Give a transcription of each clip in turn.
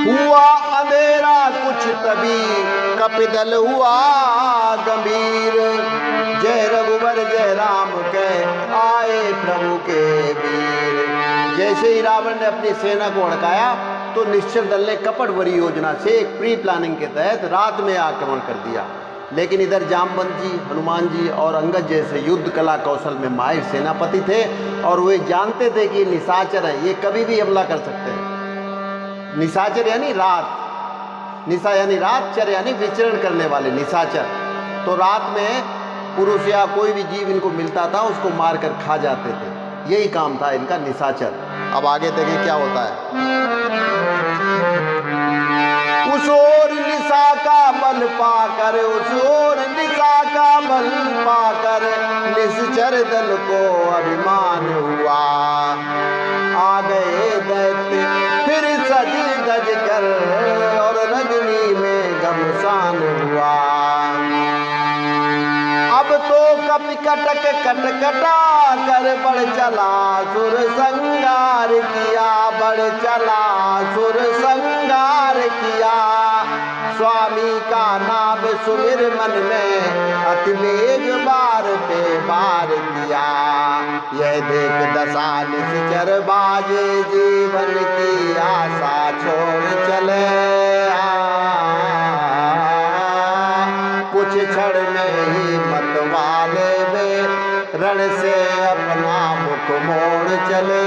हुआ अंधेरा कुछ तभी कपिदल हुआ गंभीर। जय रघुवर जय राम कह आए प्रभु के वीर। जैसे ही रावण ने अपनी सेना को भड़काया तो निश्चर दल ने कपट भरी योजना से एक प्री प्लानिंग के तहत रात में आक्रमण कर दिया। लेकिन इधर जामवंत जी, हनुमान जी और अंगद जैसे युद्ध कला कौशल में माहिर सेनापति थे और वे जानते थे कि ये निशाचर है, ये कभी भी हमला कर सकते हैं। निशाचर यानी रात, निशा यानी रात, चर यानी विचरण करने वाले निशाचर। तो रात में पुरुष या कोई भी जीव इनको मिलता था उसको मारकर खा जाते थे, यही काम था इनका निशाचर। अब आगे देखें क्या होता है। उस ओर निशा का बल पाकर, उस ओर निशा का बल पाकर निश्चर दल को अभिमान हुआ। आ गए दैत्य फिर सज धज कर और रजनी में घमसान हुआ। अब तो कपि कटक कटकटा कर बढ़ चला सुर संगार किया, बढ़ चला सुर संगार किया। स्वामी का नाम सुमिर मन में अति वेग बार पे बार किया। यह देख दशा निश्चर बाजे जीवन की आशा छोड़ चले। कुछ क्षण में ही मतवाले वे रण से अपना मुख मोड़ चले।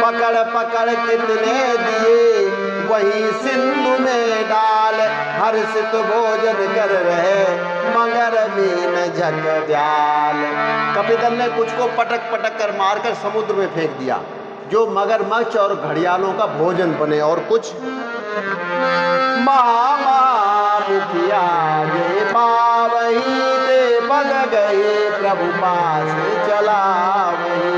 पकड़ पकड़ कितने दिए वही सिंधु में डाल, हर्षित भोजन कर रहे मगर मीन झक व्याल। कपिदल ने कुछ को पटक पटक कर मारकर समुद्र में फेंक दिया जो मगरमच्छ और घड़ियालों का भोजन बने, और कुछ मुखिया ये पावही दे बद गए प्रभु पास चला वही।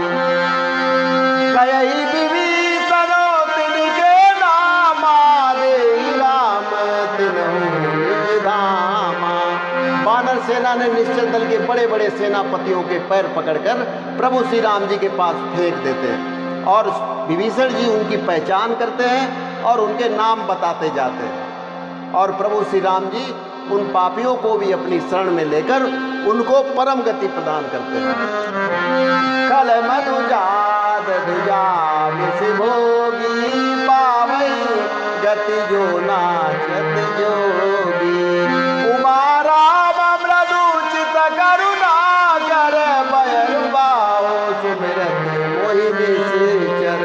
कई विभीषणो तिनके नामा दे राम तिन्हु धामा। वानर सेना ने निश्चर दल के बड़े बड़े सेनापतियों के पैर पकड़कर प्रभु श्री राम जी के पास फेंक देते हैं और विभीषण जी उनकी पहचान करते हैं और उनके नाम बताते जाते हैं। और प्रभु श्री राम जी उन पापियों को भी अपनी शरण में लेकर उनको परम गति प्रदान करते हैं। कल मनुजाद भोगी पावई गति जो नाचत जोगी। उमा राम मृदुचित करुणा कर बयरुबाओ सुमिरत मोहि निश्चर।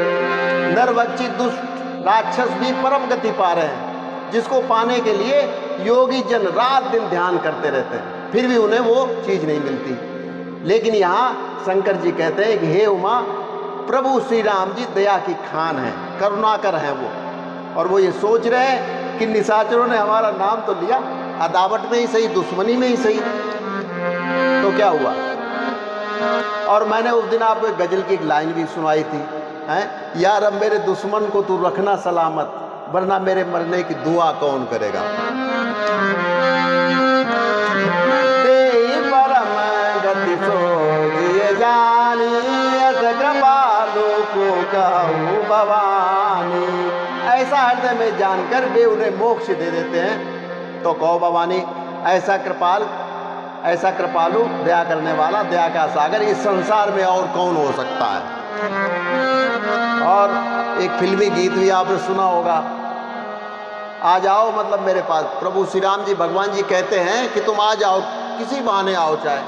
नरभक्षी दुष्ट राक्षस भी परम गति पा रहे हैं, जिसको पाने के लिए योगी जन रात दिन ध्यान करते रहते हैं, फिर भी उन्हें वो चीज नहीं मिलती। लेकिन यहाँ शंकर जी कहते हैं कि हे उमा, प्रभु श्री राम जी दया की खान है, करुणाकर हैं वो, और वो ये सोच रहे हैं कि निशाचरों ने हमारा नाम तो लिया, अदावट में ही सही, दुश्मनी में ही सही, तो क्या हुआ। और मैंने उस दिन आपको एक गजल की एक लाइन भी सुनाई थी, हैं, यार अब मेरे दुश्मन को तू रखना सलामत, वरना मेरे मरने की दुआ कौन करेगा। तेई परम गति सोचिए जानी, अस कृपालु को कहूँ भवानी। ऐसा हृदय में जानकर वे उन्हें मोक्ष दे देते हैं। तो कहो भवानी, ऐसा कृपालु, दया करने वाला, दया का सागर इस संसार में और कौन हो सकता है। और एक फिल्मी गीत भी आपने सुना होगा, आ जाओ मतलब मेरे पास। प्रभु श्री राम जी, भगवान जी कहते हैं कि तुम आ जाओ, किसी बहाने आओ चाहे।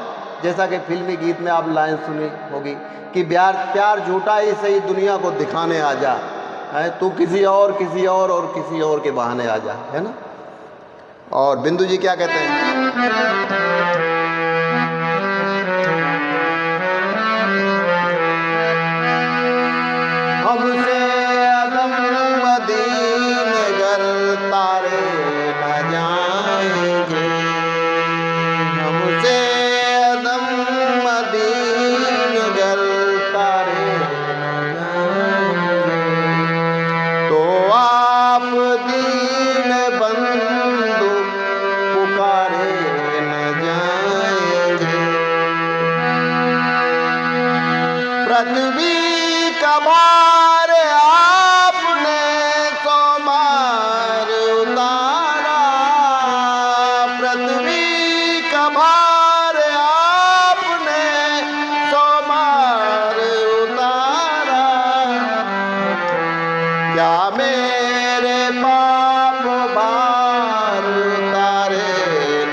जैसा कि फिल्मी गीत में आप लाइन सुनी होगी कि प्यार झूठा ही सही, दुनिया को दिखाने आ जा, है तू किसी और किसी और किसी और के बहाने आ जा, है ना। और बिंदु जी क्या कहते हैं, हमसे अदम मदीन गर तारे न जाएंगे, हमसे अदम मदीन गर तारे न जाएंगे। तो आप दीन बंधु पुकारे न जाएंगे। पृथ्वी का भार आपने सौंपा क्या मेरे पाप भार तारे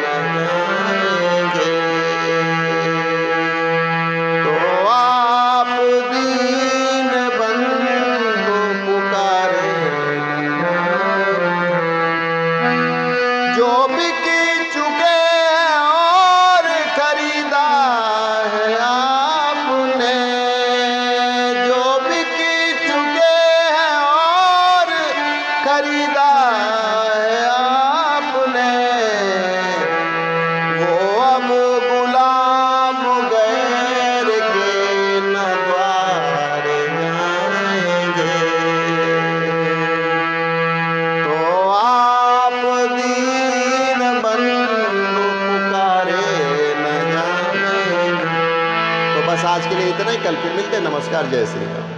जाएंगे। तो आप दीन बंधु पुकारे जो बिक चुके और खरीदा है आपने, जो बिक चुके हैं और खरीदा है आपने, वो अब गुलाम गैर के न द्वार जाएंगे। तो आप दीन बंधु पुकारे न जाएंगे। तो बस आज के लिए इतना ही, कल फिर मिलते हैं। नमस्कार, जय श्री राम।